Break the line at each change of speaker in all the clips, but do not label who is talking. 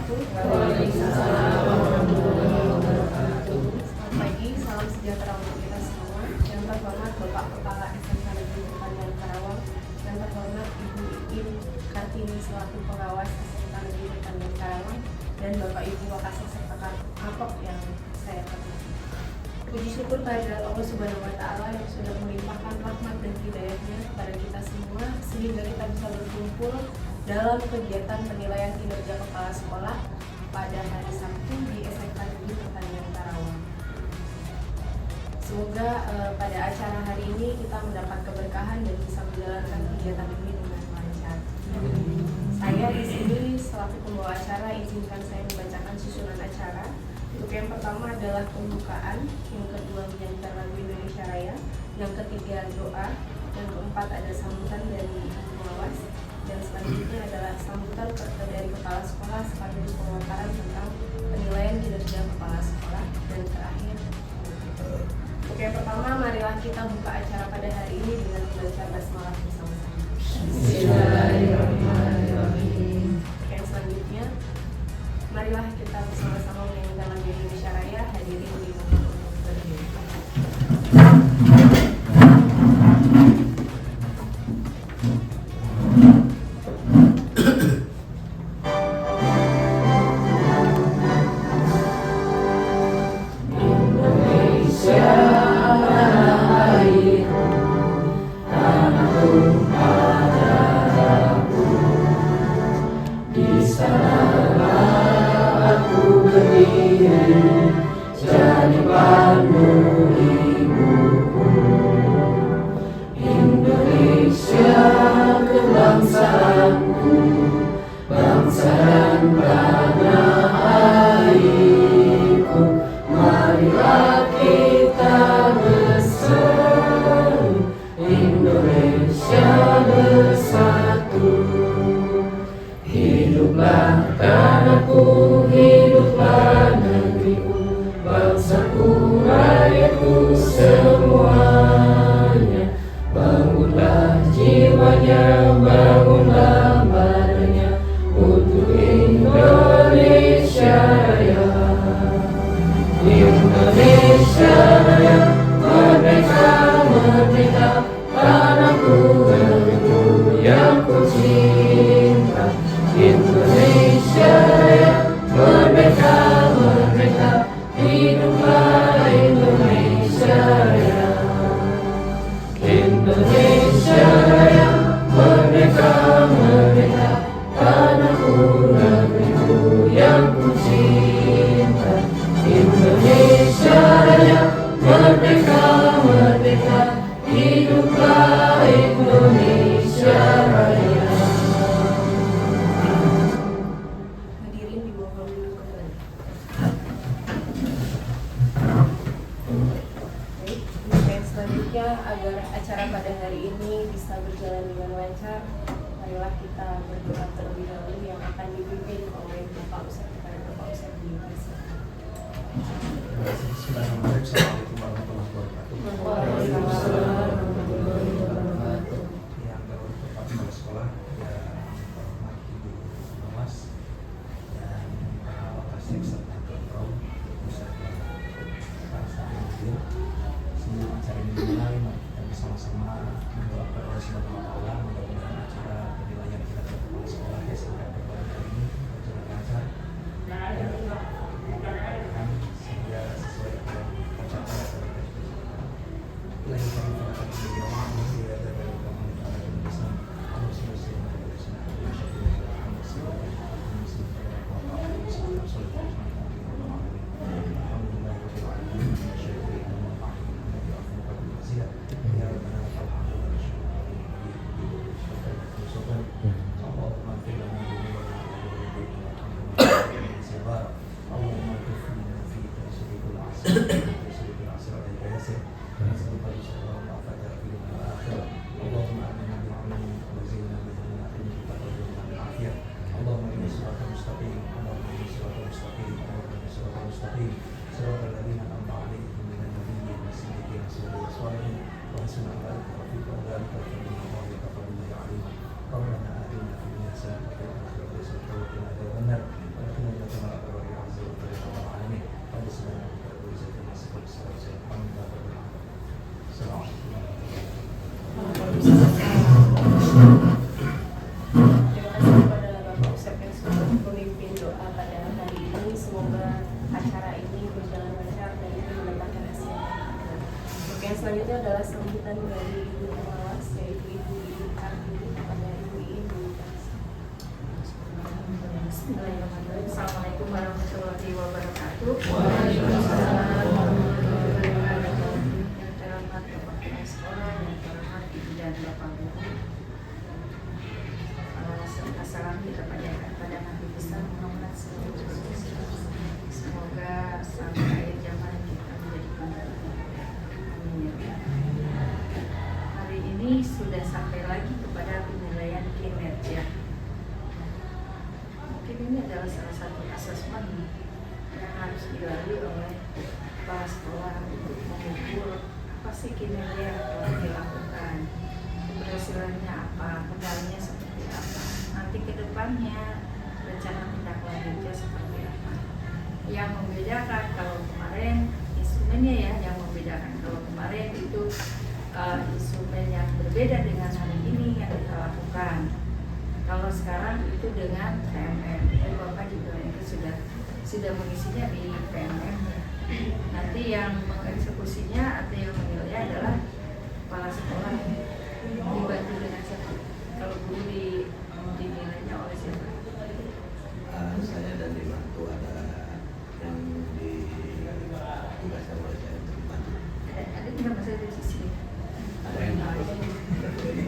wabarakatuh.
Waalaikumsalam warahmatullahi wabarakatuh.
Selamat pagi, salam sejahtera untuk kita semua. Yang terhormat Bapak Kepala SMK Negeri Pertanian Karawang, yang terhormat Ibu Iin Kartini selaku pengawas SMK Negeri Pertanian Karawang, dan Bapak Ibu Wakasek serta Kapok yang saya hormati. Puji syukur kehadirat Allah Subhanahu wa Ta'ala yang sudah melimpahkan rahmat dan hidayahnya kepada kita semua sehingga kita bisa berkumpul dalam kegiatan penilaian kinerja kepala sekolah pada hari Sabtu di SMK Negeri Pertanian Karawang. Semoga pada acara hari ini kita mendapat keberkahan dan bisa menjalankan kegiatan ini dengan lancar. Saya di sini selaku pembawa acara, izinkan saya membacakan susunan acara. Untuk yang pertama adalah pembukaan, yang kedua menyanyikan lagu Indonesia Raya, yang ketiga doa, yang keempat ada sambutan dari pengawas, dan selanjutnya adalah sambutan dari kepala sekolah sekaligus pemaparan tentang penilaian kinerja kepala sekolah, dan terakhir. Oke, yang pertama marilah kita buka acara pada hari ini dengan membaca basmalah bersama-sama.
Bismillahirrahmanirrahim.
Yang selanjutnya, marilah kita bersama-sama menyanyikan lagu Indonesia Raya. Hadirin dimohon untuk berdiri. Agar acara pada hari ini bisa berjalan dengan lancar, marilah kita berdoa terlebih dahulu yang akan dipimpin oleh Bapak Ustadz kepada Bapak Ustadz di
Assalamualaikum warahmatullahi wabarakatuh. Yang terhormat kepala sekolah, yang terhormat Ibu Pengawas dan para wakasek serta kontrol beserta para staf yang hadir. Sebelum acara ini dimulai, mari kita bersama-sama mendoakan Allah Subhanahu wa Ta'ala, mudah-mudahan acara penilaian kinerja kepala sekolah SMK pada hari ini berjalan lancar dan mudah-mudahan sehingga sesuai dengan ucapan sebagai lahir dari fanakan dunia manusia dari kaum Indonesia Rabbana atina fid dunya hasanah wa fil akhirati hasanah wa qina adzabannar.
memimpin doa pada hari ini. Semoga acara ini berjalan lancar dan mendapatkan hasil yang baik. Oke, yang selanjutnya adalah sambutan dari Ibu Pengawas, yaitu Ibu Kartini kepada Ibu Ibu.
Bismillahirrahmanirrahim. Assalamualaikum warahmatullahi wabarakatuh.
Waalaikumsalam warahmatullahi wabarakatuh.
Yang terhormat Bapak Kepala Sekolah, yang terhormat Ibu dan Bapak Guru. Serta salam kita panjatkan pada Nabi besar Muhammad SAW. Semoga sampai akhir zaman kita menjadi pembantu. Amin. Hari ini sudah sampai lagi kepada penilaian kinerja. Mungkin ini adalah salah satu asesmen yang harus dilalui oleh kepala sekolah untuk mengukur apa sih kinerja yang telah dilakukan, keberhasilannya apa, kendalanya seperti apa, nanti ke depannya rencana tindak lanjutnya seperti apa. Yang membedakan kalau kemarin instrumennya ya, yang membedakan kalau kemarin itu instrumen yang berbeda dengan hari ini yang kita lakukan. Kalau sekarang itu dengan PMM, Bapak juga mungkin sudah mengisinya di PMM. Nanti yang mengeksekusinya atau yang menilai adalah kepala sekolah, dibantu dengan siapa? Kalau guru dinilainya oleh siapa?
Saya dan dibantu ada yang ditugaskan oleh saya untuk dibantu.
Ada tidak masalah di sisi?
Ada yang harus berdoa.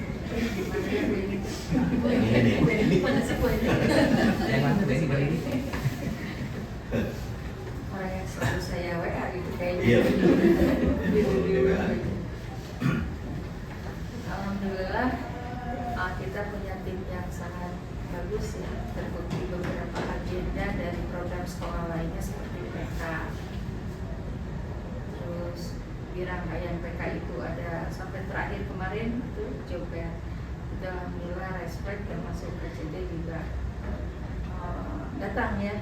Mana sih poinnya?
Yang mana Benny kali ini?
Orang yang selalu saya WA gitu kayaknya.
Iya, betul.
Alhamdulillah kita punya tim yang sangat bagus ya, terbukti beberapa agenda dari program sekolah lainnya seperti PK. Terus di rangkaian PK itu ada sampai terakhir kemarin itu coba kita alhamdulillah respect termasuk KCD juga datang ya.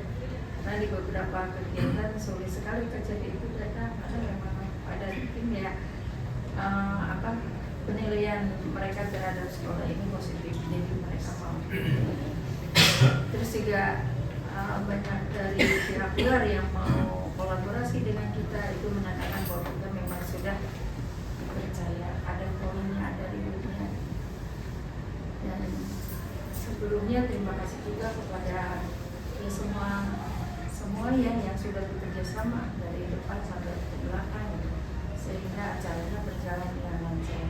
Nah di beberapa kegiatan sulit sekali KCD itu datang karena memang ada tim ya penilaian mereka terhadap sekolah ini positif, jadi mereka mau. Terus juga banyak dari pihak luar yang mau kolaborasi dengan kita, itu menandakan bahwa kita memang sudah dipercaya, ada poinnya, ada ributnya. Dan sebelumnya terima kasih juga kepada ya semua yang sudah bekerja sama dari depan sampai ke belakang sehingga acaranya berjalan dengan lancar.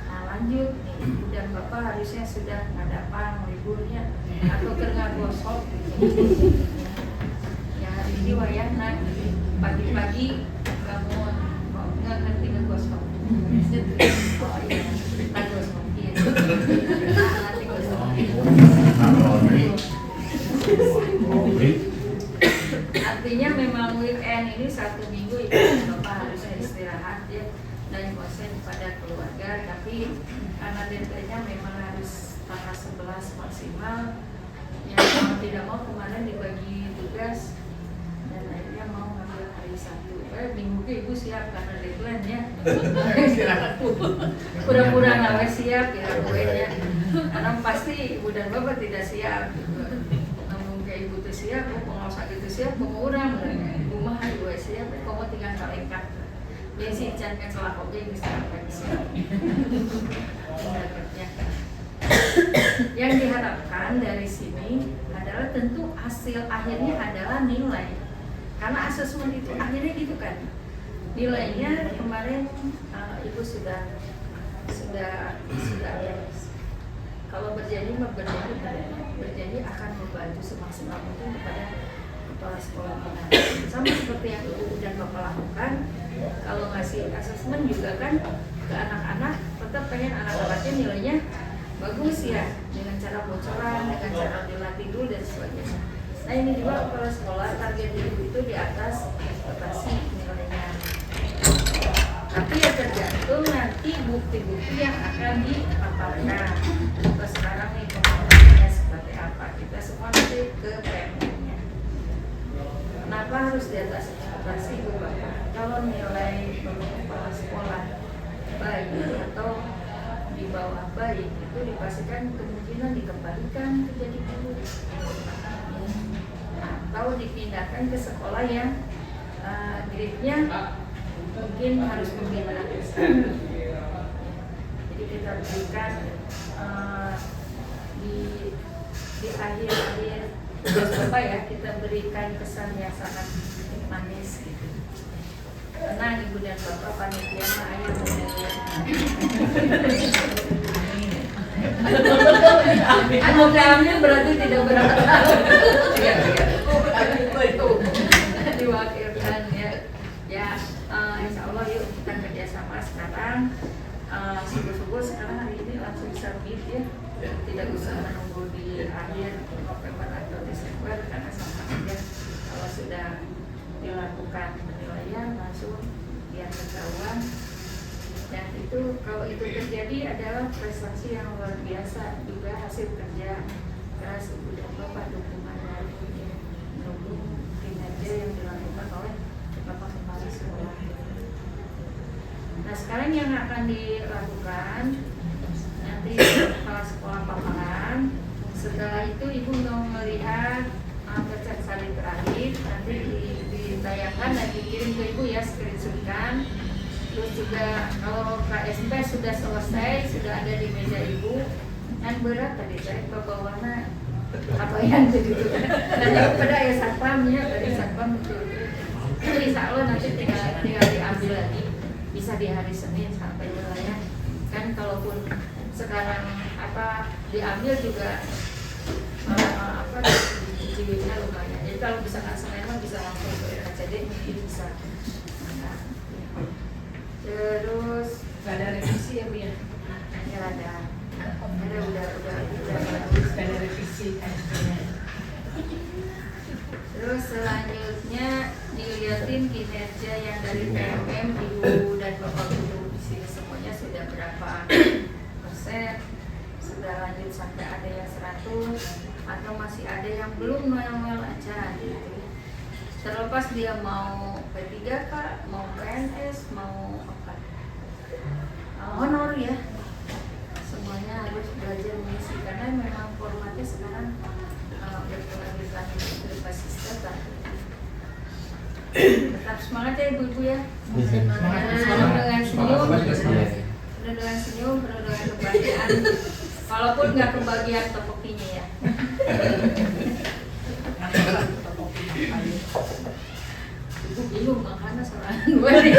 Nah lanjut nih, Ibu dan Bapak harusnya sudah ngadapang liburnya atau kerja gosok ya hari ini wayahna pagi-pagi kamu mau nggak ngerti ngegosok oh iya kita gosokin nanti gosokin artinya memang weekend ini 1 minggu Ibu dan Bapak harusnya istirahat ya dan konsen pada keluarga, tapi karena deadline-nya memang harus tanggal 11 maksimal yang mau tidak mau kemarin dibagi tugas dan akhirnya mau ngambil hari Sabtu. Minggu ke Ibu siap karena deadline ya istirahat pura-pura nawe siap ya ya karena pasti Ibu dan Bapak tidak siap namun ke Ibu tuh siap, pengawas itu siap, pengurang rumah Ibu siap, kamu tinggal kalekat yang si Ican kan salah oke bisa siap yang diharapkan dari sini adalah tentu hasil akhirnya adalah nilai, karena asesmen itu akhirnya gitu kan nilainya kemarin Ibu sudah ya kalau berjanji akan membantu semaksimal mungkin kepada kepala sekolah sama seperti yang Ibu dan Bapak lakukan. Kalau ngasih asesmen juga kan ke anak-anak tetap pengen anak-anaknya nilainya bagus ya dengan cara bocoran, dengan cara dilatih dulu dan sebagainya. Nah ini juga kepala sekolah target Ibu itu di atas ekspektasi nilainya. Tapi ya tergantung nanti bukti-bukti yang akan dipaparkan. Kita sekarang nih pemaparannya seperti apa, kita semua nanti ke PMM-nya. Kenapa harus di atas ekspektasi Bu Bapak? Kalau nilai kepala sekolah baik atau di bawah baik itu dipastikan kemungkinan dikembalikan ke jadi guru. atau dipindahkan ke sekolah yang grade-nya mungkin harus pembinaan. Jadi kita berikan di akhir tugas Bapak ya, kita berikan pesan yang sangat manis gitu. Tenang Ibu dan Bapak, panitia mah ayah anu kami berarti tidak berat. Diwakilkan ya. Ya, insya Allah yuk kita kerjasama sekarang. Subuh-subuh sekarang hari ini langsung submit ya. Tidak usah menunggu di akhir November atau Desember, karena sama saja kalau sudah dilakukan penilaian langsung biar ketahuan. Dan itu kalau itu terjadi adalah prestasi yang luar biasa, juga hasil kerja keras Ibu dan Bapak, dukungan dari mendukung kinerja yang dilakukan oleh Bapak Kepala Sekolah. Nah sekarang yang akan dilakukan nanti kepala sekolah paparan. Setelah itu Ibu mau melihat pesan salin terakhir, nanti ditayangkan dan dikirim ke Ibu ya, screenshotkan. Terus juga kalau KSP sudah selesai, sudah ada di meja Ibu. Yang berat tadi saya bawahnya apa yang jadi itu. Nanti kepada ya satpamnya, dari satpam itu. Insya Allah nanti tinggal diambil lagi, bisa di hari Senin sampai wilayah. Kan kalaupun sekarang diambil juga jiwanya lumayan. Jadi kalau misalkan Senin mah bisa langsung ke RCD mungkin bisa. Nah, terus
Gak ada revisi ya Bu ya?
ya ada udah
Gak ada revisi.
Terus selanjutnya dilihatin kinerja yang dari PMM Ibu dan Bapak Guru di sini semuanya sudah berapa persen, sudah lanjut sampai ada yang 100 atau masih ada yang belum noel aja gitu. Terlepas dia mau P3 Kak, mau PNS, mau apa, honor ya, semuanya harus belajar mengisi karena memang formatnya sekarang berkelanjutan berbasis data. Tetap semangat ya Ibu-ibu ya. Penuh dengan senyum, penuh dengan senyum, penuh dengan kebahagiaan. Walaupun nggak kebagian topokinya ya. Ibu bingung makanya soalan gue nih.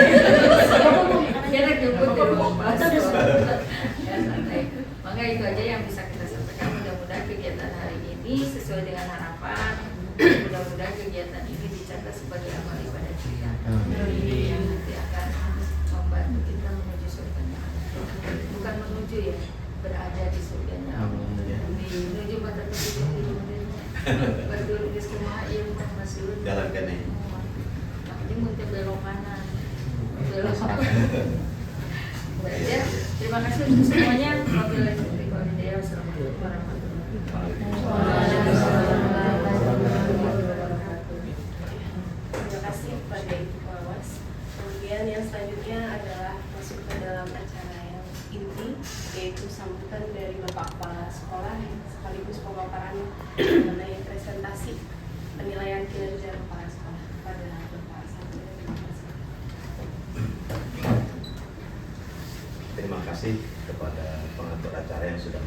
Kita jemput di rumah. Ya santai. Maka itu aja yang bisa kita sampaikan. Mudah-mudahan kegiatan hari ini sesuai dengan harapan. Mudah-mudahan kegiatan ini dicatat sebagai amal ibadah kita. Yang nanti akan membantu kita menuju surganya. Bukan menuju ya, berada di surganya. Menuju mata tertuju di dunia. Berdiri di semua ia bukan masih
Jalan kene.
Ini mungkin belok kanan. Belok kanan. Ya, terima kasih untuk semuanya. Wabillahi taufiq wal hidayah. Wassalamualaikum warahmatullahi wabarakatuh.
Terima kasih kepada Ibu Pengawas. Kemudian yang selanjutnya adalah masuk ke dalam acara yang inti, yaitu sambutan dari Bapak Kepala Sekolah sekaligus pemaparan mengenai presentasi penilaian kinerja kepala sekolah pada Bapak Sabtu.
Terima kasih kepada pengatur acara yang sudah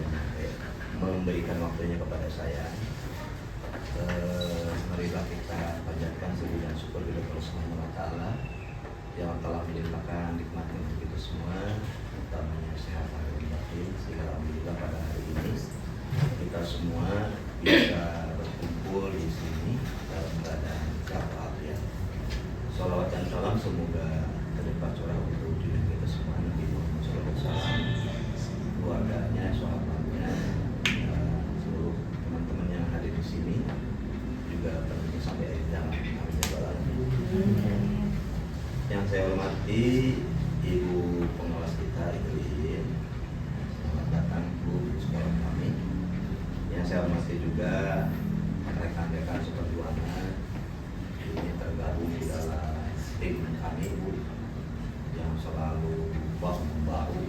memberikan waktunya kepada saya. Marilah kita panjatkan puji dan syukur kepada Allah Subhanahu wa taala yang telah melimpahkan nikmat untuk kita semua, utamanya sehat lahir dan batin, sehingga alhamdulillah pada hari ini kita semua bisa berkumpul di sini dalam keadaan sehat walafiat. Shalawat dan salam semoga terlimpah curah untuk diri kita semua, Nabi Muhammad SAW, keluarganya, sahabatnya, seluruh teman-teman yang hadir di sini, juga tentunya sampai akhir zaman. Amin ya rabbal alamin. Yang saya hormati Ibu Pengawas kita, Ibu Iin, selamat datang Bu di sekolah kami. Yang saya hormati juga rekan-rekan seperjuangan ini tergabung di dalam tim kami Bu, yang selalu membahu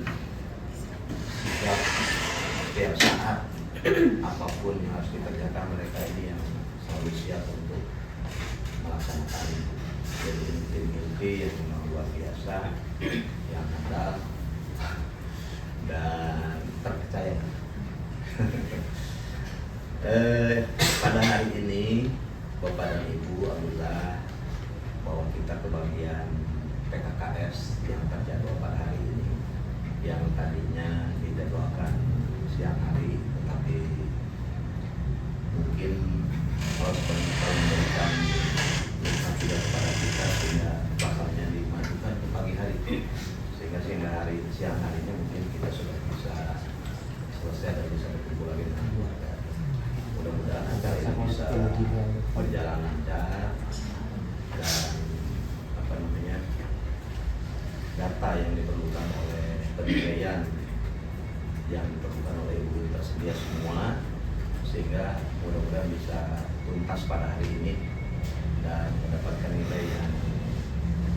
setiap saat apapun yang harus dikerjakan, mereka ini yang selalu siap untuk akan jadi mimpi-mimpi yang memang luar biasa, yang handal dan terpercaya. Pada hari ini Bapak dan Ibu, alhamdulillah bahwa kita kebagian PKKS yang terjadwal pada hari ini, yang tadinya dijadwalkan siang hari, tetapi mungkin kalau memberikan nikmat tidak kepada kita sehingga pasalnya dimajukan ke pagi hari, sehingga siang harinya mungkin kita sudah bisa selesai dan bisa berkumpul lagi dengan keluarga. Mudah-mudahan acara ini bisa berjalan lancar dan data yang diperlukan oleh penilaian yang diperlukan oleh ibu tersedia semua, sehingga mudah-mudahan bisa tuntas pada hari ini dan mendapatkan nilai yang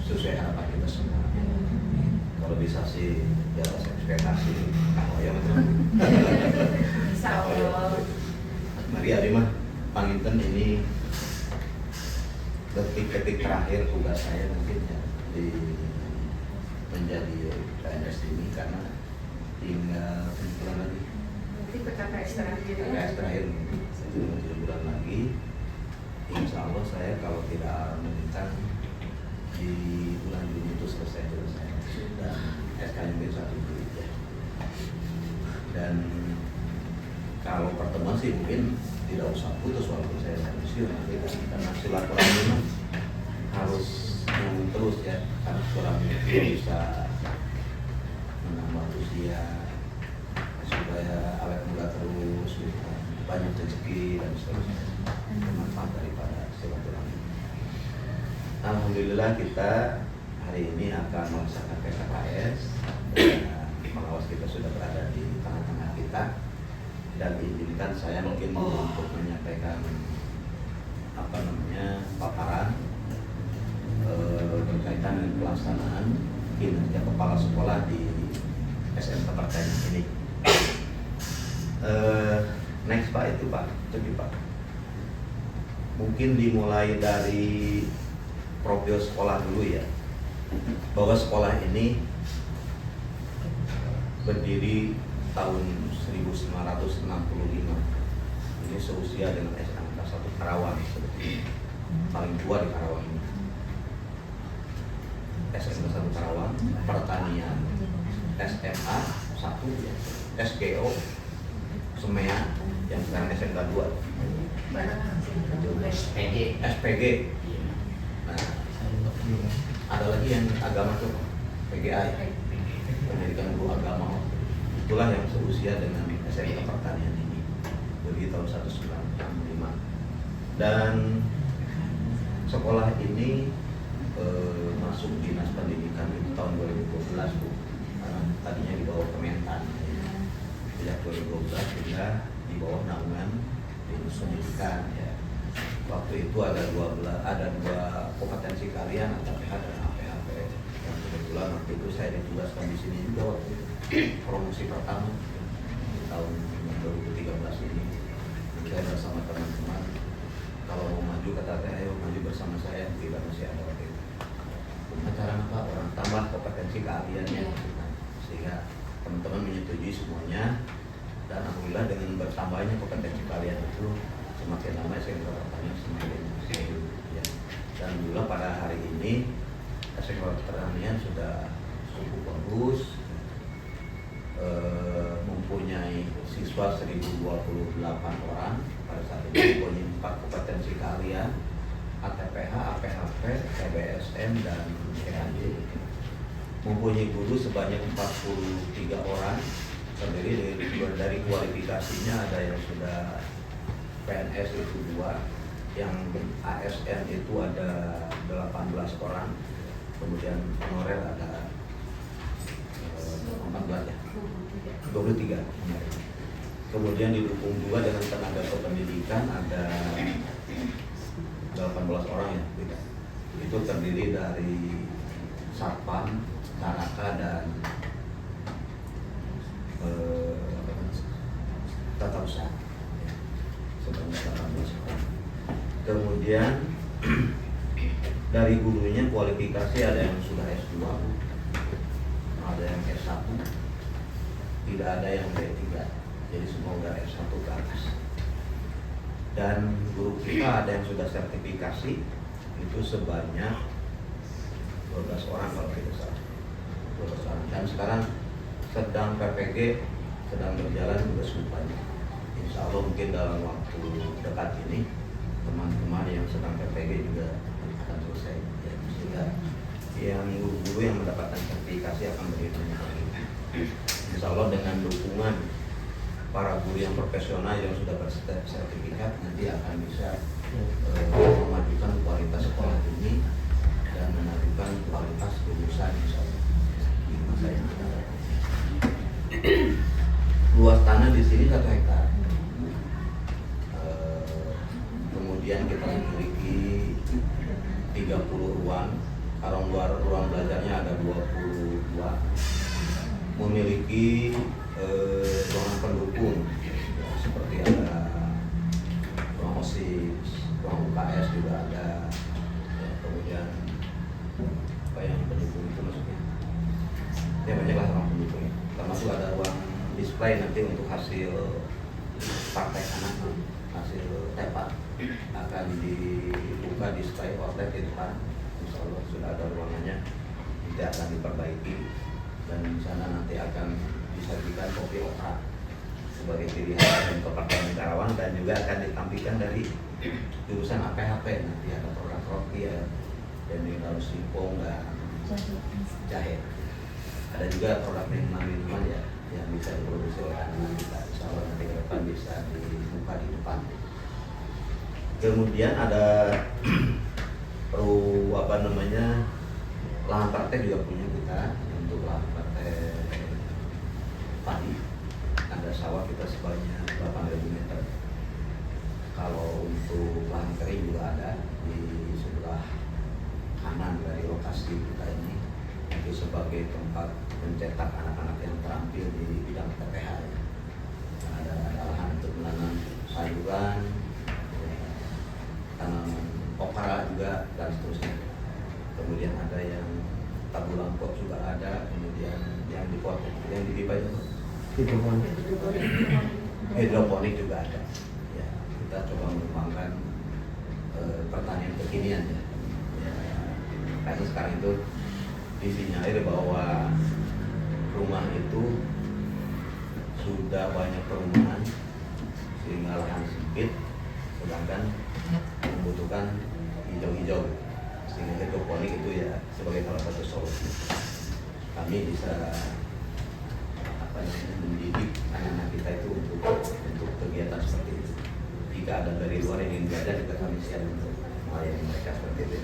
sesuai harapan kita semua. Kalau bisa sih di atas ekspektasi. Kalau yang
Insya Allah.
Maria Lima Panginten, ini detik-detik terakhir tugas saya mungkin ya di menjadi PNS ini, karena tinggal 7 bulan lagi.
Nanti PKKS terakhir.
PKKS terakhir 7 bulan lagi. Insya Allah saya kalau tidak menentang di bulan Juni itu selesai dan SK-nya bisa dibeli ya. Dan kalau pertemuan sih mungkin tidak usah putus walaupun saya pensiun nanti, karena silaturahmi harus nyambung terus ya, karena silaturahmi itu bisa menambah usia supaya awet muda terus gitu kan, banyak rezeki dan seterusnya, bermanfaat daripada silaturahmi. Alhamdulillah kita hari ini akan melaksanakan PKKS dan pengawas kita sudah berada di tengah-tengah kita. Dan izinkan saya mungkin untuk menyampaikan paparan berkaitan dengan pelaksanaan kinerja kepala sekolah di SMK Pertanian ini. Next Pak, itu Pak, coba Pak. Mungkin dimulai dari profil sekolah dulu ya, bahwa sekolah ini berdiri tahun 1965. Ini seusia dengan SMK 1 Karawang, sebetulnya paling tua di Karawang ini. SMK 1 Karawang, Pertanian, SMA 1 ya, SGO Semea yang sekarang SMK 2. SPG. Nah, ada lagi yang agama tuh, PGA ya, Pendidikan Guru Agama. Itulah yang seusia dengan SMK Pertanian ini, berdiri tahun 1965. Dan sekolah ini masuk dinas pendidikan itu tahun 2012 Bu, karena tadinya di bawah Kementan. Sejak 2012 hingga di bawah naungan dinas pendidikan ya. Waktu itu ada dua kompetensi kalian, APH dan APHP. Dan kebetulan waktu itu saya ditugaskan di sini juga waktu itu. Promosi pertama di tahun 2013 ini. Saya bersama teman-teman, kalau mau maju kata saya, ayo maju bersama saya, tidak masih ada waktu itu. Acara apa? Orang tambah kompetensi keahliannya, sehingga teman-teman menyetujui semuanya. Dan alhamdulillah dengan bertambahnya kompetensi kalian itu, semakin lama saya bertanya semakin ya. Dan alhamdulillah pada hari ini sektor pertanian sudah cukup bagus. Mempunyai siswa 1028 orang pada saat ini, mempunyai 4 kompetensi keahlian, ATPH, APHP, TBSM, dan EAD. Mempunyai guru sebanyak 43 orang, terdiri dari kualifikasinya ada yang sudah PNS itu 2, yang ASN itu ada 18 orang, kemudian honorer ada 14 ya, 23. Kemudian didukung juga dengan tenaga kependidikan ada 18 orang ya, itu terdiri dari Satpam, Caraka, dan tata usaha sebanyak 18 orang. Kemudian dari gurunya kualifikasi ada yang sudah S2, ada yang S1, tidak ada yang D3, jadi semua udah S1 ke atas. Dan guru kita ada yang sudah sertifikasi itu sebanyak 12 orang kalau tidak salah, 12 orang. Dan sekarang sedang PPG sedang berjalan juga supaya insya Allah mungkin dalam waktu dekat ini teman-teman yang sedang PPG juga akan selesai ya, sehingga yang guru-guru yang mendapatkan sertifikasi akan berhitung insya Allah dengan dukungan para guru yang profesional yang sudah bersertifikat nanti akan bisa memajukan kualitas sekolah ini dan memajukan kualitas lulusan insya Allah di masa yang akan datang. Luas tanah di sini 1 hektar. Kemudian kita memiliki 30 ruang. Kalau ruang belajarnya ada 22. Memiliki ruangan pendukung ya, seperti ada ruang OSIS, ruang UKS juga ada. Ya, kemudian apa yang pendukung itu maksudnya? Ya banyaklah ruang pendukung. Termasuk ada ruang display nanti untuk hasil praktek anak, hasil tepat akan dibuka display outlet di depan. Insya Allah sudah ada ruangannya, nanti akan diperbaiki dan di sana nanti akan disajikan kopi otak sebagai pilihan untuk pertanian Karawang dan juga akan ditampilkan dari jurusan APHP nanti ada produk roti ya, dan daun singkong dan jahe. Ada juga produk minuman ya yang bisa diproduksi oleh anak kita. Insya Allah nanti ke depan bisa dibuka di depan. Kemudian ada lahan praktek juga punya kita untuk lahan praktek padi. Ada sawah kita sebanyak 8.000 meter. Kalau untuk lahan kering juga ada di sebelah kanan dari lokasi kita ini. Itu sebagai tempat mencetak anak-anak yang terampil di bidang TPH. Ada lahan untuk menanam sayuran, tanaman okra juga dan seterusnya. Kemudian ada yang tabu lampok juga ada, kemudian yang di pot, yang di pipa itu hidroponik juga ada. Ya, kita coba mengembangkan pertanian kekinian ya. Karena sekarang itu disinyalir bahwa rumah itu sudah banyak perumahan sehingga lahan sempit, sedangkan membutuhkan hijau-hijau, sehingga hidroponik itu ya sebagai salah satu solusi. Kami bisa mendidik anak-anak kita itu untuk kegiatan seperti itu. Jika ada dari luar yang ingin belajar juga kami siap untuk melayani mereka seperti itu.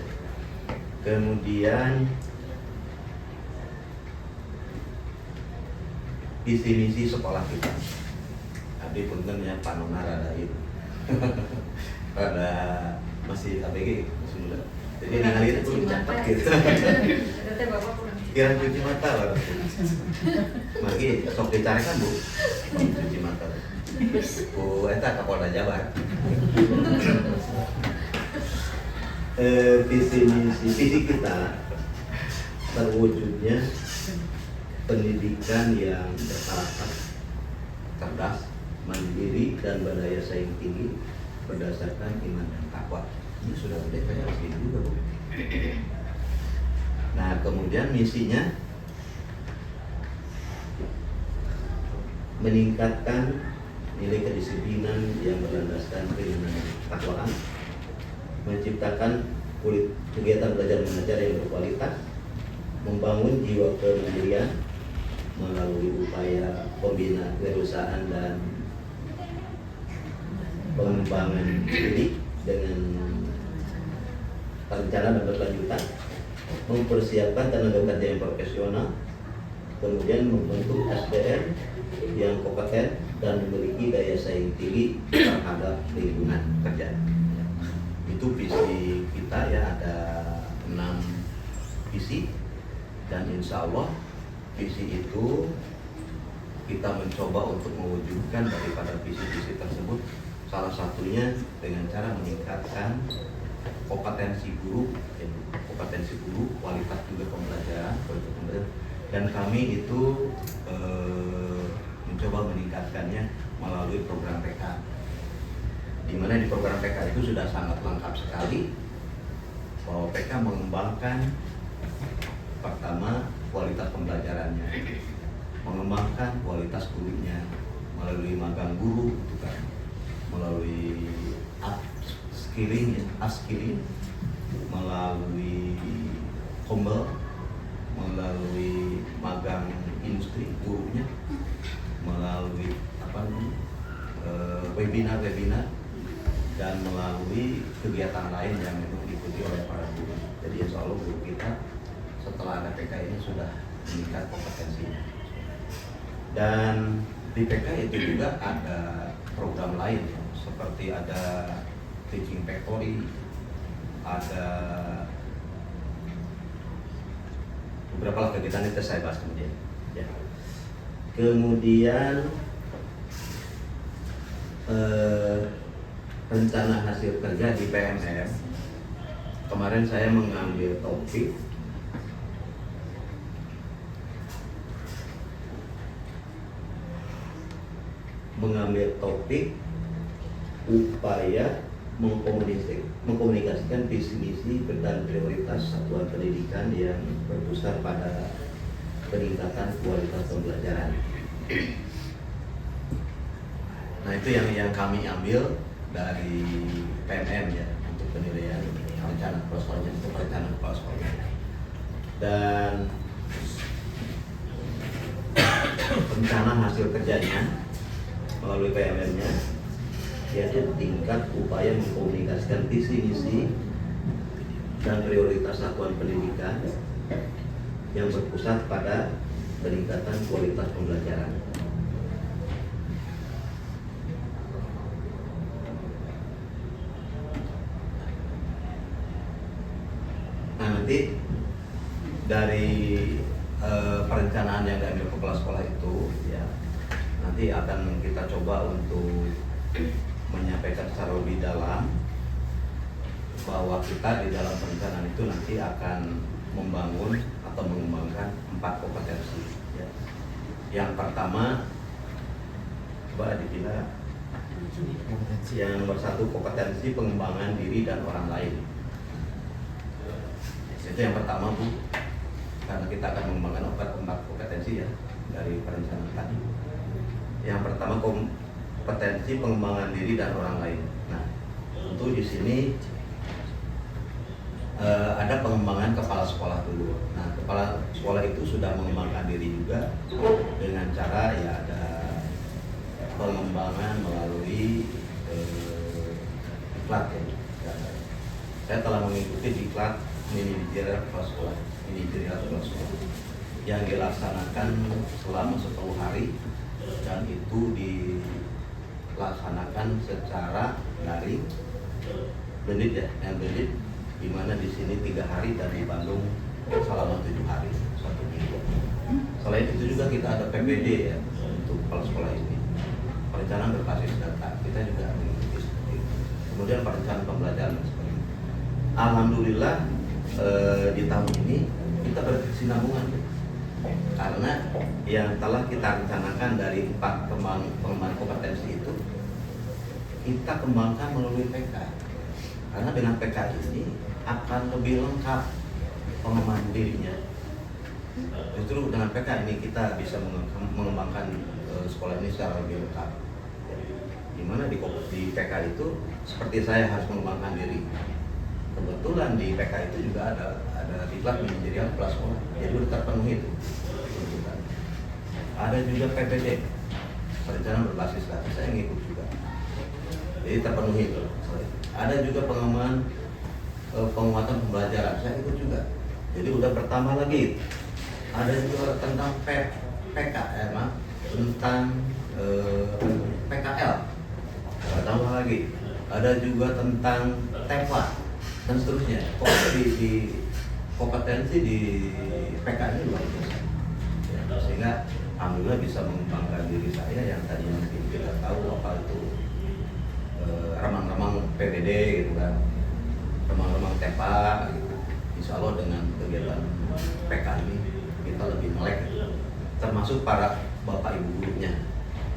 Kemudian visi misi sekolah kita. Abdi punten ya Pak Nonar ada itu. Pada masih ABG masih muda. Jadi ngalir itu cepat gitu.
Ternyata Bapak kurang
Kira cuci mata lah. Mari sok dicarikan Bu. Cuci mata. Bu eta Kapolda Jabar. Visi kita terwujudnya pendidikan yang berkarakter, cerdas, mandiri dan berdaya saing tinggi berdasarkan iman dan takwa. Ini sudah DPR segini juga Bu. Nah kemudian misinya meningkatkan nilai kedisiplinan yang berlandaskan keimanan dan ketakwaan, menciptakan kegiatan belajar mengajar yang berkualitas, membangun jiwa kemandirian melalui upaya pembinaan kewirausahaan dan pengembangan diri dengan rencana dan berkelanjutan, mempersiapkan tenaga kerja yang profesional, kemudian membentuk SDM yang kompeten dan memiliki daya saing tinggi terhadap lingkungan kerja. Itu visi kita ya, ada 6 visi dan insya Allah visi itu kita mencoba untuk mewujudkan daripada visi-visi tersebut, salah satunya dengan cara meningkatkan kompetensi guru, kualitas juga pembelajaran, dan kami itu mencoba meningkatkannya melalui program PK. Di mana di program PK itu sudah sangat lengkap sekali bahwa PK mengembangkan pertama kualitas pembelajarannya, mengembangkan kualitas gurunya melalui magang guru, gitu kan, melalui upskilling, melalui Humble, melalui magang industri gurunya, melalui webinar, dan melalui kegiatan lain yang memang diikuti oleh para guru. Jadi insya Allah guru kita setelah ada PK ini sudah meningkat kompetensinya. Dan di PK itu juga ada program lain, seperti ada teaching factory, ada beberapa kegiatan itu saya bahas kemudian. Ya. Kemudian rencana hasil kerja di PMM, kemarin saya mengambil topik upaya mengkomunikasikan visi misi dan prioritas satuan pendidikan yang berpusat pada peningkatan kualitas pembelajaran. Nah, itu yang kami ambil dari PMM ya, untuk penilaian rencana kepala sekolahnya. Dan rencana hasil kerjanya melalui PMM-nya yaitu tingkat upaya mengkomunikasikan visi misi dan prioritas satuan pendidikan yang berpusat pada peningkatan kualitas pembelajaran. Nah, nanti dari perencanaan yang diambil kepala sekolah itu ya, nanti akan kita coba untuk menyampaikan secara lebih dalam bahwa kita di dalam perencanaan itu nanti akan membangun atau mengembangkan 4 kompetensi ya. Yang pertama, coba dipilih yang nomor 1, kompetensi pengembangan diri dan orang lain. Itu yang pertama, Bu, karena kita akan mengembangkan 4 kompetensi ya dari perencanaan tadi. Yang pertama, kompetensi pengembangan diri dan orang lain. Nah, tentu di sini ada pengembangan kepala sekolah dulu. Nah, kepala sekolah itu sudah mengembangkan diri juga dengan cara ya ada pengembangan melalui diklat ya. Saya telah mengikuti diklat manajerial kepala sekolah, yang dilaksanakan selama 10 hari dan itu dilaksanakan secara daring, blended ya, yang blended, di mana di sini 3 hari dan di Bandung selama 7 hari, 1 minggu. Selain itu juga kita ada PPD ya untuk kepala sekolah ini, perencanaan berbasis data, kita juga mengikuti seperti itu. Kemudian perencanaan pembelajaran seperti itu. Alhamdulillah di tahun ini kita berkesinambungan karena yang telah kita rencanakan dari 4 pengembangan kompetensi itu kita kembangkan melalui PK, karena dengan PK ini akan lebih lengkap pengembangan dirinya. Justru dengan PK ini kita bisa mengembangkan sekolah ini secara lebih lengkap. Dimana di PK itu seperti saya harus mengembangkan diri. Kebetulan di PK itu juga ada diklat manajerial kepala sekolah, jadi sudah terpenuhi itu. Ada juga PPD, perencanaan berbasis data, saya ngikut juga. Jadi terpenuhi itu. Ada juga penguatan pembelajaran, saya ikut juga. Jadi udah bertambah lagi. Ada juga tentang PKL, tentang PKL, bertambah lagi. Ada juga tentang TEPA dan seterusnya. Pokoknya di kompetensi di PK ini luar biasa. Ya, sehingga alhamdulillah bisa mengembangkan diri saya yang tadinya mungkin tidak tahu apa itu remang-remang PPD gitu kan, remang-remang tempat gitu. Insya Allah dengan kegiatan PK ini kita lebih melek, termasuk para bapak ibu gurunya.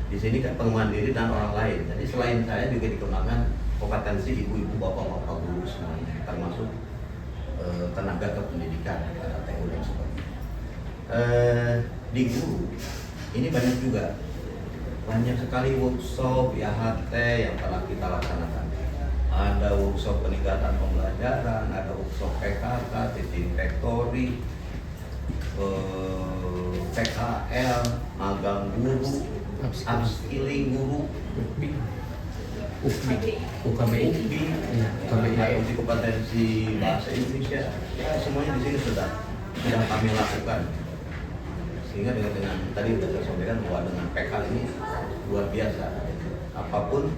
Di sini kan pengembangan diri dan orang lain. Jadi selain saya juga dikembangkan kompetensi ibu-ibu bapak-bapak guru semuanya, termasuk tenaga kependidikan, TU dan sebagainya. Di guru ini banyak juga, banyak sekali workshop IAHT yang telah kita laksanakan. Ada workshop peningkatan pembelajaran, ada workshop PKK, teaching factory, PKL, magang guru, upskilling guru,
UKBI.
uji kompetensi bahasa Indonesia, ya semuanya di sini sudah kami lakukan. Sehingga dengan tadi sudah saya sampaikan bahwa dengan PK ini luar biasa. Apapun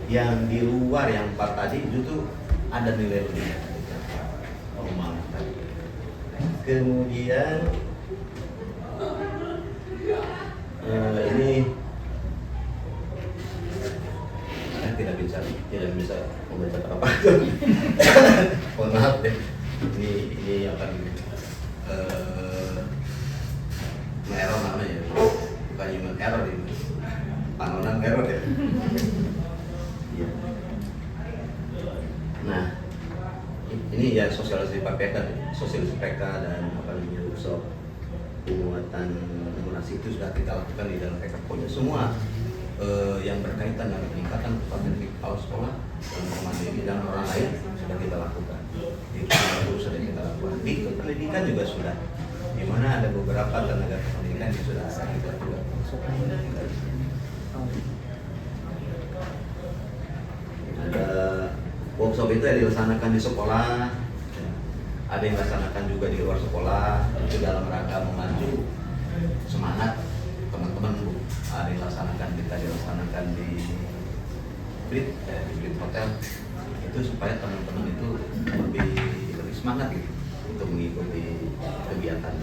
yang di luar yang 4 tadi justru ada nilai lebih. Kemudian ini saya tidak bisa membaca apa. Mohon maaf deh. Ini akan error namanya, bukan human error ini, panggilan error ya. Iya. Nah, ini ya sosialisasi PK dan apa namanya workshop penguatan imunisasi itu sudah kita lakukan di dalam PK. Pokoknya semua yang berkaitan dengan peningkatan kompetensi kepala sekolah dalam mandiri dan orang lain sudah kita lakukan. Itu sudah kita lakukan. Di pendidikan juga sudah, di mana ada beberapa tenaga pendidikan yang sudah kita juga. Ada workshop itu yang dilaksanakan di sekolah, ada yang dilaksanakan juga di luar sekolah, itu dalam rangka memacu semangat teman-teman. Ada yang dilaksanakan di Brit Hotel, itu supaya teman-teman itu lebih semangat gitu untuk mengikuti kegiatan.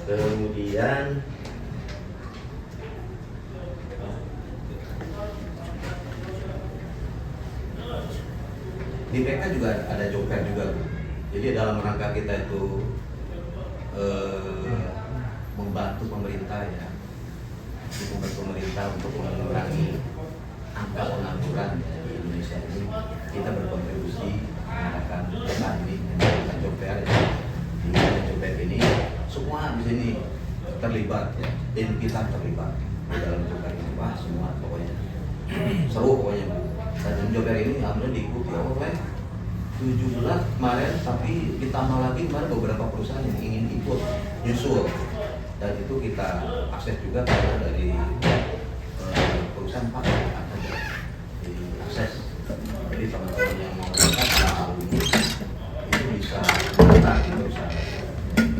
Kemudian di PK juga ada job fair juga. Jadi dalam rangka kita itu membantu pemerintah ya, untuk mengurangi angka pengangguran di Indonesia ini, kita berkontribusi mengadakan pekan ini, mengadakan job fair ya. Di job fair ini semua di sini terlibat ya, tim kita terlibat di dalam job fair ini. Wah, semua pokoknya seru pokoknya. Dan job fair ini alhamdulillah diikuti oleh 17 kemarin, tapi ditambah lagi kemarin beberapa perusahaan yang ingin ikut nyusul, dan itu kita akses juga karena dari perusahaan Pak akan diakses. Jadi teman-teman yang mau berangkat tahun ini itu bisa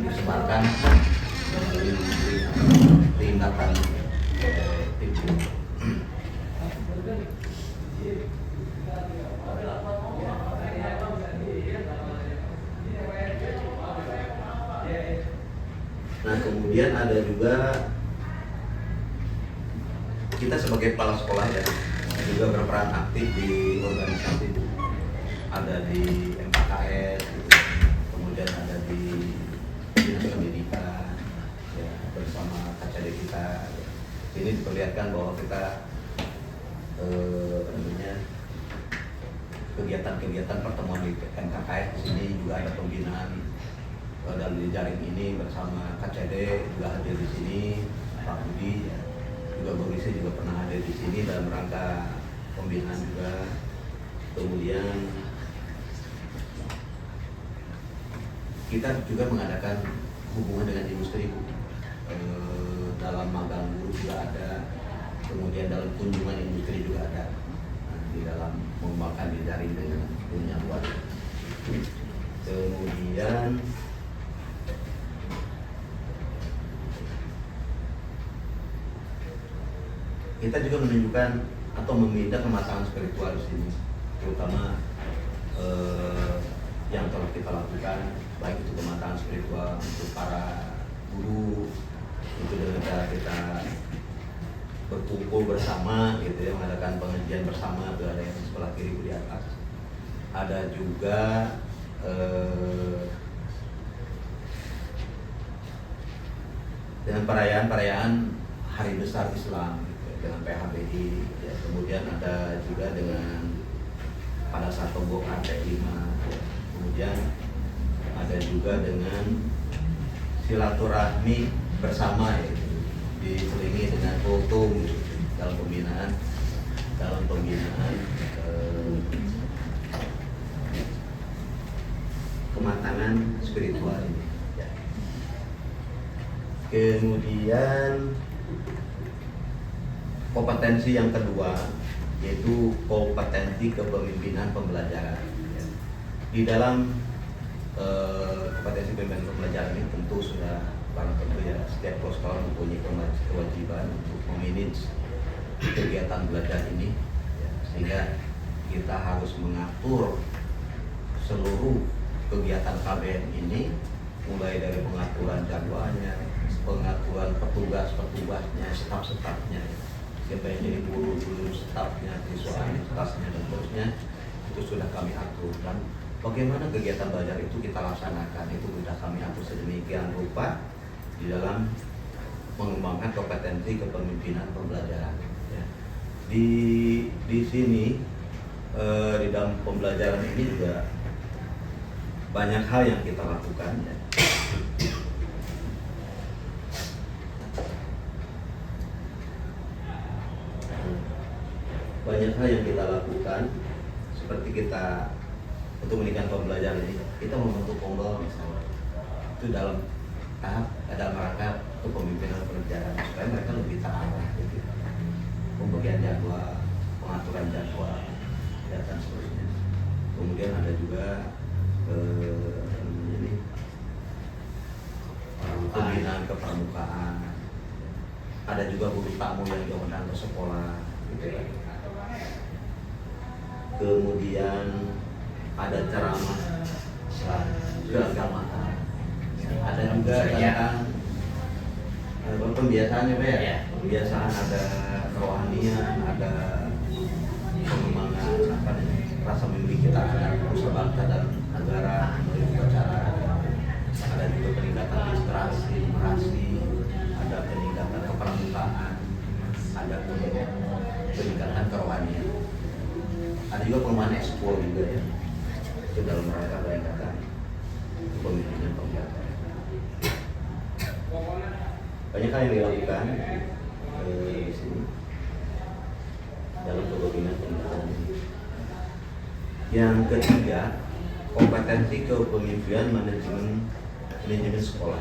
disebarkan tindakan tim. Nah, kemudian ada juga kita sebagai kepala sekolah ya, juga berperan aktif di organisasi, ada di MKKS, kemudian ada di dinas pendidikan ya, bersama KCD kita. Ini diperlihatkan bahwa kita kegiatan pertemuan di MKKS di sini juga ada pembinaan. Dan di jaring ini bersama KCD juga hadir di sini, Pak Budi ya, juga Bu Risi juga pernah hadir di sini dalam rangka pembinaan juga. Kemudian kita juga mengadakan hubungan dengan industri, dalam magang guru juga ada, kemudian dalam kunjungan industri juga ada, di dalam mengembangkan di jaring dengan punya luar. Kemudian kita juga menunjukkan atau memindah kematangan spiritual di sini, terutama yang telah kita lakukan, baik itu kematangan spiritual untuk para guru, itu dengan cara kita berkumpul bersama, gitu ya, mengadakan pengajian bersama, itu ada yang sebelah kiri di atas. ada juga dengan perayaan-perayaan hari besar Islam gitu, dengan PHBI ya. Kemudian ada juga dengan pada saat pembukaan T5 ya. Kemudian ada juga dengan silaturahmi bersama ya, diselingi dengan kultum gitu, dalam pembinaan kematangan spiritual ini ya. Kemudian kompetensi yang kedua yaitu kompetensi kepemimpinan pembelajaran ya. Di dalam kompetensi pemimpinan pembelajaran ini tentu sudah barang tentu ya, setiap sekolah mempunyai kewajiban untuk memanage kegiatan belajar ini ya, sehingga kita harus mengatur seluruh kegiatan KBM ini, mulai dari pengaturan jadwalnya, pengaturan petugas-petugasnya, staf-stafnya, siapa yang jadi guru, stafnya, siswanya, stafnya dan seterusnya, itu sudah kami atur. Dan bagaimana kegiatan belajar itu kita laksanakan itu sudah kami atur sedemikian rupa di dalam mengembangkan kompetensi kepemimpinan pembelajaran ya. Di sini di dalam pembelajaran ini juga banyak hal yang kita lakukan ya. Banyak hal yang kita lakukan, seperti kita untuk meningkatkan pembelajaran ini, kita membentuk pembawa misalnya itu dalam rangka kepemimpinan pembelajaran supaya mereka lebih terarah gitu. Pembagian jadwal, pengaturan jadwal dan seterusnya. Kemudian ada juga pembinaan kepramukaan, ada juga guru tamu yang diundang ke sekolah gitu ya. Kemudian ada ceramah keagamaan, ada juga tentang pembiasaannya Pak ya, pembiasaan, ada kerohanian, ada pengembangan rasa memiliki kita akan bangsa dan negara melalui upacara, ada juga peningkatan literasi, ada peningkatan kepramukaan, ada peningkatan kerohanian, ada juga pengembangan ekspor juga ya, itu dalam rangka peningkatan kepemimpinan pembelajaran. Banyak hal yang dilakukan di sini dalam kepemimpinan pembelajaran ini. Yang ketiga, kompetensi kepemimpinan manajemen sekolah.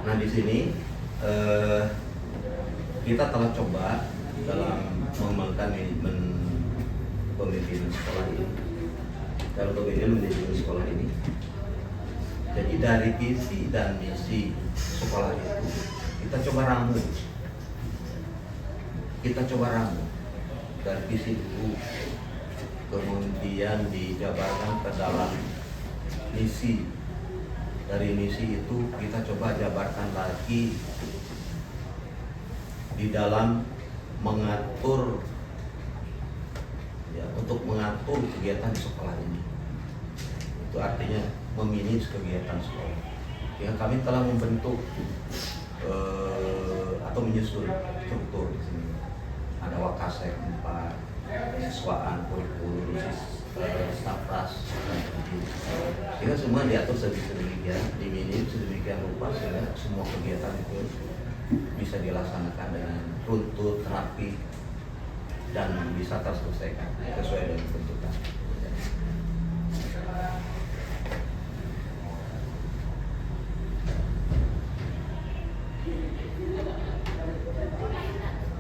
Nah di sini kita telah coba dalam mengembangkan manajemen pemimpinan sekolah ini, dalam pemimpinan manajemen sekolah ini. Jadi dari visi dan misi sekolah itu kita coba ramu dari visi dulu, kemudian dijabarkan ke dalam misi. Dari misi itu kita coba jabarkan lagi di dalam mengatur ya, untuk mengatur kegiatan di sekolah ini. Itu artinya memanage kegiatan sekolah. Ya, kami telah membentuk atau menyusun struktur di sini. Ada Wakasek 4, siswaan, kurikulum, stafras, sehingga semua diatur sedemikian, dimanage sedemikian rupa sehingga semua kegiatan itu bisa dilaksanakan dengan runtut, rapi, dan bisa terselesaikan sesuai dengan tuntutan.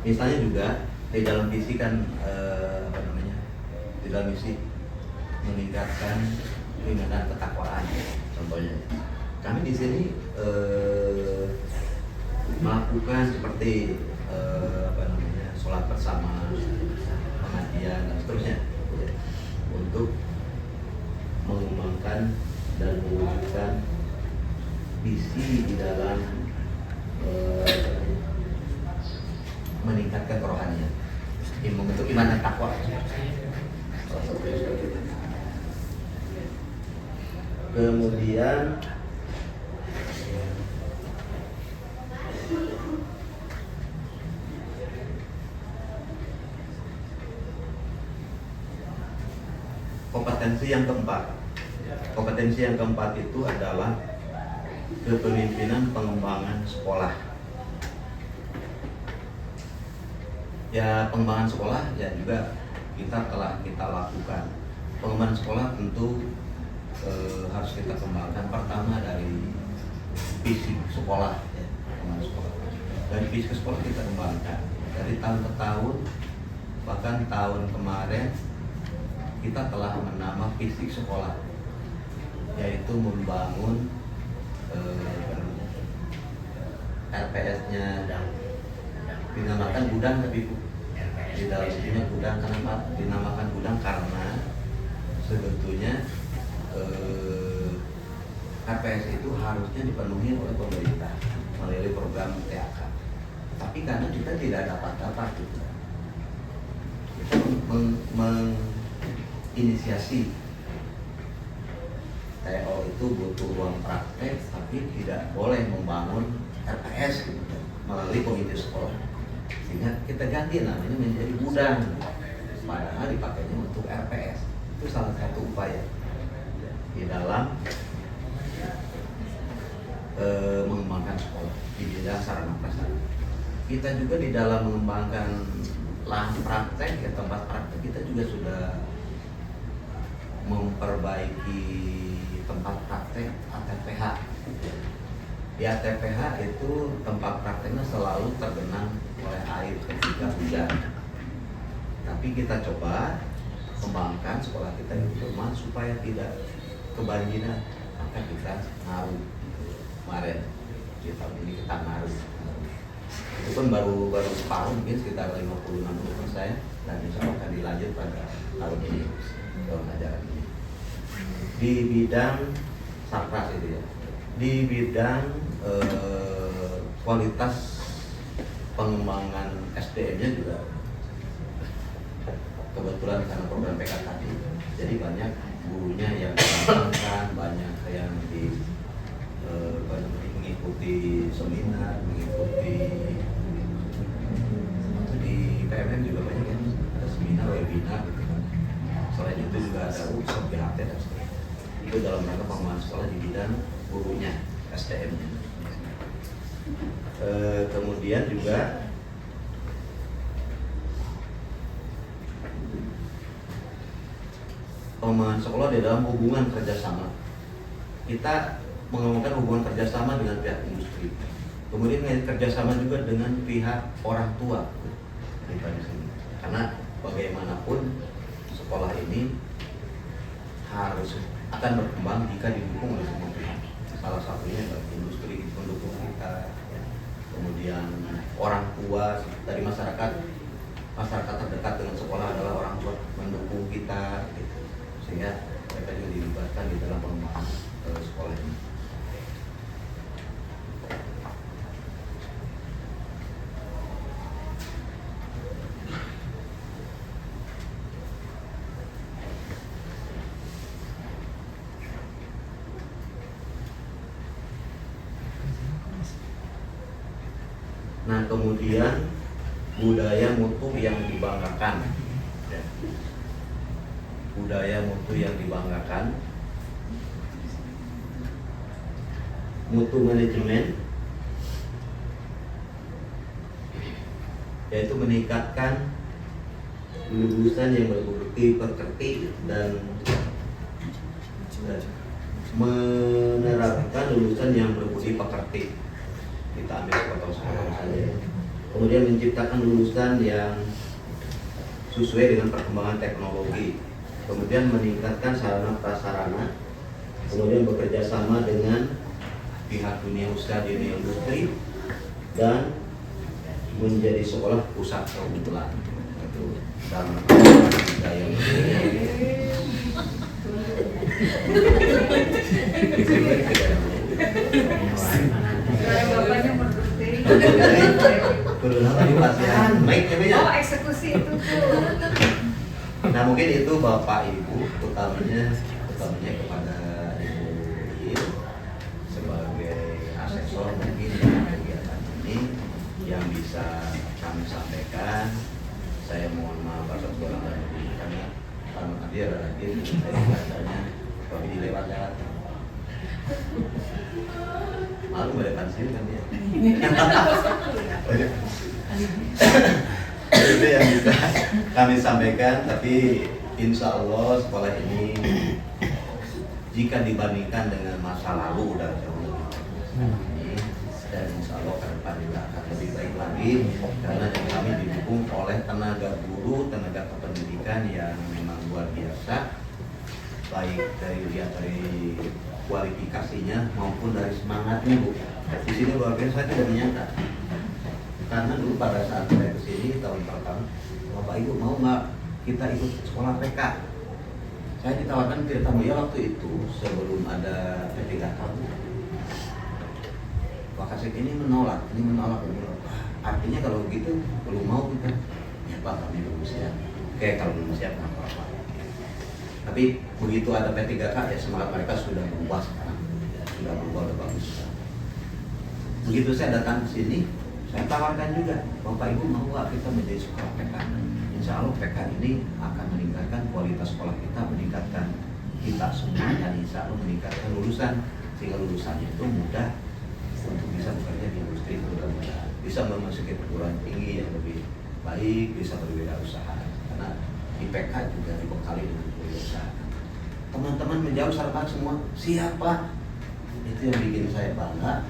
Misalnya juga di dalam visi kan di dalam misi meningkatkan keimanan dan ketakwaan. Contohnya, kami di sini melakukan seperti sholat bersama, pengajian dan seterusnya untuk mengembangkan dan mewujudkan visi di dalam Untuk iman dan takwa. Kemudian kompetensi yang keempat itu adalah kepemimpinan pengembangan sekolah. Ya, pengembangan sekolah ya juga telah kita lakukan. Pengembangan sekolah tentu harus kita kembangkan. Pertama dari fisik sekolah, ya, pengembangan sekolah. Dari fisik sekolah kita kembangkan dari tahun ke tahun, bahkan tahun kemarin kita telah menambah fisik sekolah, yaitu membangun RPS-nya dinamakan gudang, tapi di dalam sini gudang. Kenapa dinamakan gudang? Karena sebetulnya RPS itu harusnya dipenuhi oleh pemerintah melalui program TAK, tapi karena kita tidak dapat gitu. Kita menginisiasi TO itu butuh ruang praktek, tapi tidak boleh membangun RPS gitu, melalui komite sekolah, sehingga kita ganti namanya menjadi gudang, padahal dipakainya untuk RPS. Itu salah satu upaya di dalam mengembangkan sekolah di bidang sarana prasarana. Kita juga di dalam mengembangkan lahan praktek, ya, tempat praktek, kita juga sudah memperbaiki tempat praktek ATPH. Di ATPH itu tempat prakteknya selalu tergenang oleh air ketika hujan. Tapi kita coba kembangkan sekolah kita itu rumah supaya tidak kebanjiran, maka kita ngaruh. Kemarin kita ngaruh. Itu pun baru separuh, mungkin sekitar 50-60%, dan insya Allah akan dilanjut pada tahun ini, tahun ajaran ini. Di bidang sarpras itu ya, di bidang kualitas pengembangan SDM-nya juga kebetulan karena program PK tadi, jadi banyak gurunya yang dikembangkan, banyak yang mengikuti seminar, mengikuti di PMM juga banyak yang ada seminar, webinar gitu kan. Selain itu juga ada workshop BHT dan sebagainya. Itu dalam rangka pengembangan sekolah di bidang gurunya, SDM. Kemudian juga pengembangan sekolah di dalam hubungan kerjasama. Kita mengembangkan hubungan kerjasama dengan pihak industri, kemudian kerjasama juga dengan pihak orang tua di sini. Karena bagaimanapun sekolah ini harus akan berkembang jika didukung oleh semua pihak. Salah satunya adalah industri pendukung kita, ya. Kemudian orang tua dari masyarakat terdekat dengan sekolah adalah orang tua mendukung kita, gitu. Sehingga mereka juga dilibatkan di dalam pengembangan sekolah ini. Nah, kemudian budaya mutu yang dibanggakan, ya. Budaya mutu yang dibanggakan, mutu manajemen, yaitu meningkatkan lulusan yang berbukti pekerti dan menerapkan lulusan yang berbudi pekerti. Kita ambil contoh sekarang saja. Kemudian menciptakan lulusan yang sesuai dengan perkembangan teknologi. Kemudian meningkatkan sarana prasarana. Kemudian bekerja sama dengan pihak dunia usaha di dunia industri dan menjadi sekolah pusat keunggulan. Itu dalam budaya
Bapaknya berdiri.
Kurang lagi pasien. naik ya Bu ya.
Oh, eksekusi itu tuh.
Nah mungkin itu Bapak Ibu utamanya kepada Ibu Il sebagai asesor mungkin dalam kegiatan ini yang bisa kami sampaikan. Saya mohon maaf atas kurang dan lebih karena hadir saya biasanya kalau dilewat-lewat malu boleh pensiun kan ya. Itu yang bisa kami sampaikan, tapi insya Allah sekolah ini jika dibandingkan dengan masa lalu udah jauh lebih baik ini, dan insya Allah ke depan juga akan lebih baik lagi karena kami didukung oleh tenaga guru, tenaga kependidikan yang memang luar biasa, baik dari kualifikasinya maupun dari semangatnya Bu. Di sini luar biasa, saya tidak menyangka. Karena dulu pada saat saya kesini tahun pertama, Bapak Ibu mau nggak kita ikut sekolah PK? Saya ditawarkan tidak tahu ya waktu itu sebelum ada P3K. Wakasek ini menolak. Artinya kalau gitu belum mau kita, ya Pak kami belum siap. Oke kalau belum siap nggak apa-apa. Tapi begitu ada P3K ya semangat mereka sudah berubah sekarang, sudah berubah udah bagus. Begitu saya datang ke sini, saya tawarkan juga, Bapak Ibu mau nggak kita menjadi sekolah PK? Insya Allah PK ini akan meningkatkan kualitas sekolah kita, meningkatkan kita semua, dan insya Allah meningkatkan lulusan, sehingga lulusannya itu mudah untuk bisa bekerja di industri, mudah-mudahan bisa memasuki perguruan tinggi yang lebih baik, bisa berwirausaha. Karena di PK juga dibekali dengan kewirausahaan. Teman-teman menjawab syarat semua, siapa? Itu yang bikin saya bangga.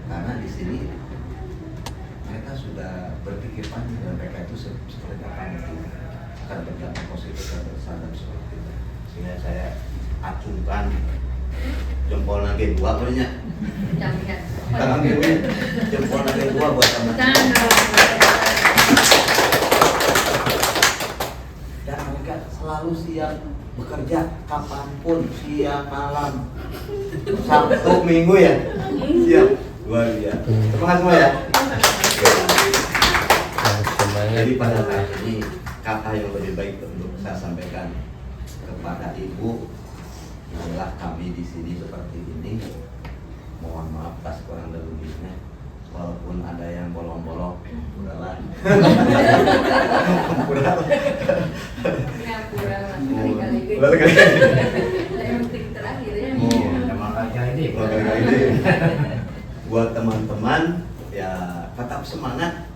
Karena di sini mereka sudah berpikir panjang dan mereka itu seperti apa itu akan berdampak positif terhadap sekolah kita. Sehingga saya acungkan jempol nage dua punya. Tangan gue jempol nage dua buat teman-teman. Dan mereka selalu siap bekerja kapanpun, siang malam, Sabtu Minggu ya, siap. Luar biasa. Terima kasih semua ya. Jadi pada saat ini kata yang lebih baik untuk saya sampaikan kepada Ibu adalah kami di sini seperti ini. Mohon maaf atas kurang dan lebihnya. Walaupun ada yang bolong-bolong, udahlah. Buat teman-teman ya tetap semangat.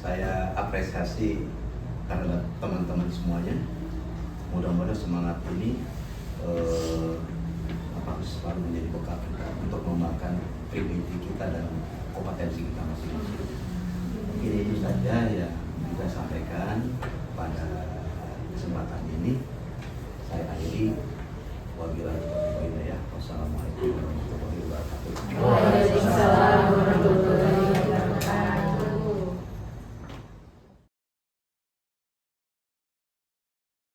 Saya apresiasi terhadap teman-teman semuanya. Mudah-mudahan semangat ini selalu menjadi bekal kita untuk mengembangkan pribadi kita dan kompetensi kita masing-masing. Mungkin itu saja yang bisa sampaikan pada kesempatan ini. Saya akhiri. Wabillahi taufiq wal hidayah. Wassalamualaikum warahmatullahi wabarakatuh.
Waalaikumsalam.